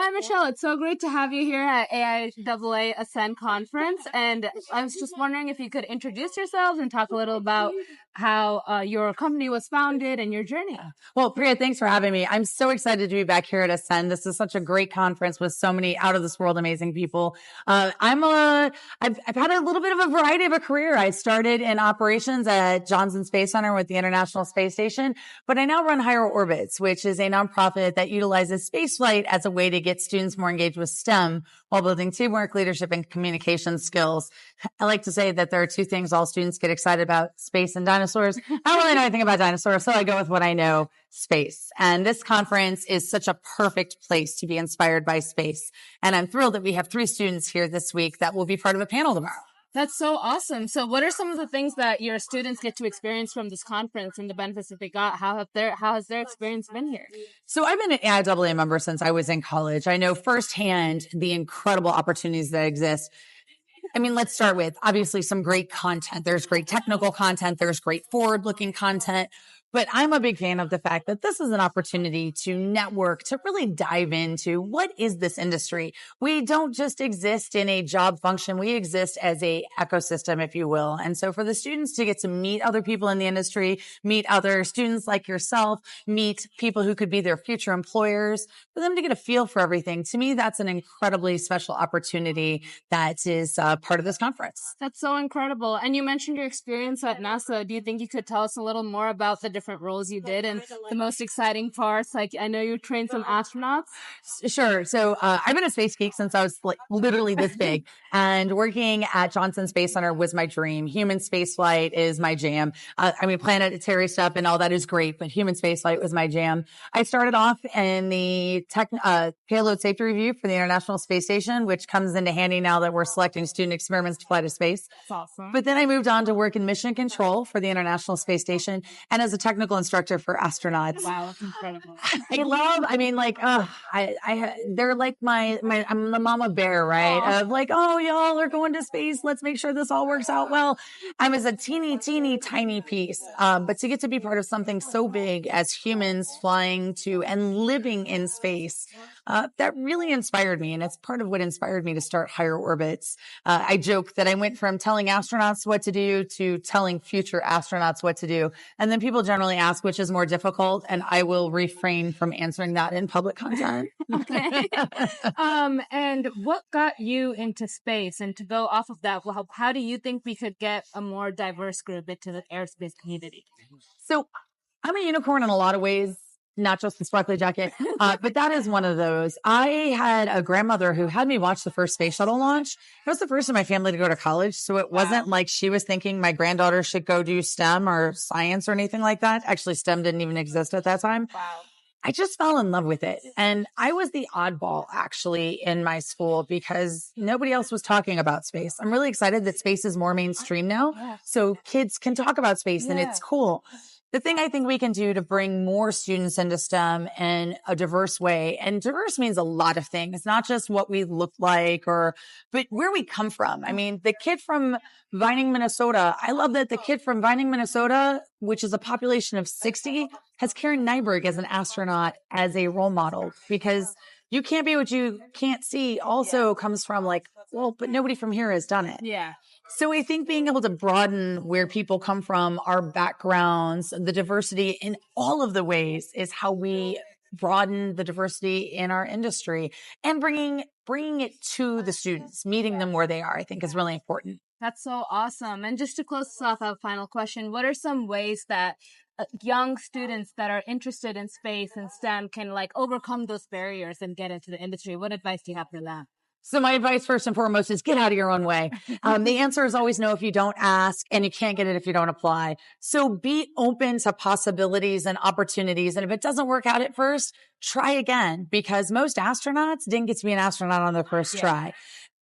Hi, Michelle. It's so great to have you here at AIAA Ascend Conference. And I was just wondering if you could introduce yourselves and talk a little about how your company was founded and your journey. Well, Priya, thanks for having me. I'm so excited to be back here at Ascend. This is such a great conference with so many out of this world amazing people. I've had a little bit of a variety of a career. I started in operations at Johnson Space Center with the International Space Station, but I now run Higher Orbits, which is a nonprofit that utilizes spaceflight as a way to get students more engaged with STEM while building teamwork, leadership, and communication skills. I like to say that there are two things all students get excited about: space and dinosaurs. I don't really know anything about dinosaurs, so I go with what I know: space. And this conference is such a perfect place to be inspired by space. And I'm thrilled that we have 3 students here this week that will be part of a panel tomorrow. That's so awesome. So what are some of the things that your students get to experience from this conference and the benefits that they got? How has their experience been here? So I've been an AIAA member since I was in college. I know firsthand the incredible opportunities that exist. I mean, let's start with obviously some great content. There's great technical content. There's great forward-looking content. But I'm a big fan of the fact that this is an opportunity to network, to really dive into what is this industry. We don't just exist in a job function. We exist as a ecosystem, if you will. And so for the students to get to meet other people in the industry, meet other students like yourself, meet people who could be their future employers, for them to get a feel for everything, to me, that's an incredibly special opportunity that is part of this conference. That's so incredible. And you mentioned your experience at NASA. Do you think you could tell us a little more about the different roles you did and the most exciting parts? Like, I know you trained some astronauts. Sure. So I've been a space geek since I was like literally this big, and working at Johnson Space Center was my dream. Human space flight is my jam. I mean, planetary stuff and all that is great, but human space flight was my jam. I started off in the payload safety review for the International Space Station, which comes into handy now that we're selecting student experiments to fly to space. That's awesome. But then I moved on to work in mission control for the International Space Station and as a technical instructor for astronauts. Wow, that's incredible. They're like I'm the mama bear, right? Aww. Of like, oh, y'all are going to space. Let's make sure this all works out well. I'm as a teeny, tiny piece. But to get to be part of something so big as humans flying to and living in space, that really inspired me. And it's part of what inspired me to start Higher Orbits. I joke that I went from telling astronauts what to do to telling future astronauts what to do. And then people generally ask which is more difficult, and I will refrain from answering that in public content. Okay. And what got you into space? And to go off of that, well, how do you think we could get a more diverse group into the aerospace community? So I'm a unicorn in a lot of ways, not just the sparkly jacket, but that is one of those. I had a grandmother who had me watch the first space shuttle launch. It was the first in my family to go to college. So it wasn't like she was thinking my granddaughter should go do STEM or science or anything like that. Actually, STEM didn't even exist at that time. Wow. I just fell in love with it. And I was the oddball actually in my school because nobody else was talking about space. I'm really excited that space is more mainstream now. Yeah. So kids can talk about space and it's cool. The thing I think we can do to bring more students into STEM in a diverse way, and diverse means a lot of things, not just what we look like but where we come from. I mean, the kid from Vining, Minnesota, I love that the kid from Vining, Minnesota, which is a population of 60, has Karen Nyberg as an astronaut as a role model, because you can't be what you can't see also comes from like, well, but nobody from here has done it. Yeah. So I think being able to broaden where people come from, our backgrounds, the diversity in all of the ways is how we broaden the diversity in our industry, and bringing it to the students, meeting them where they are, I think is really important. That's so awesome. And just to close this off, a final question. What are some ways that young students that are interested in space and STEM can like overcome those barriers and get into the industry? What advice do you have for that? So my advice first and foremost is get out of your own way. The answer is always no if you don't ask, and you can't get it if you don't apply. So be open to possibilities and opportunities. And if it doesn't work out at first, try again, because most astronauts didn't get to be an astronaut on their first try.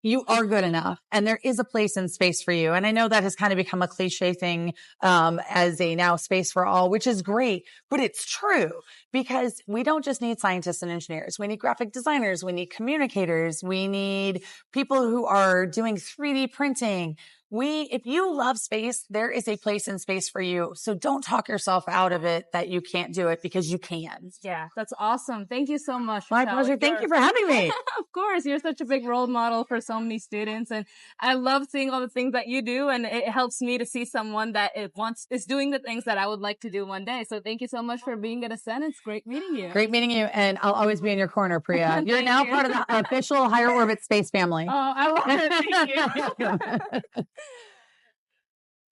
You are good enough, and there is a place in space for you. And I know that has kind of become a cliche thing, as a now space for all, which is great, but it's true because we don't just need scientists and engineers. We need graphic designers. We need communicators. We need people who are doing 3D printing. if you love space, there is a place in space for you. So don't talk yourself out of it that you can't do it, because you can. Yeah, that's awesome. Thank you so much. My Rochelle. pleasure. Thank you for having me. Of course, you're such a big role model for so many students, and I love seeing all the things that you do, and it helps me to see someone that is doing the things that I would like to do one day. So thank you so much for being at Ascend. It's great meeting you. Great meeting you, and I'll always be in your corner, Priya. You're now part of the official Higher Orbit Space family. Oh, I love it. Thank you.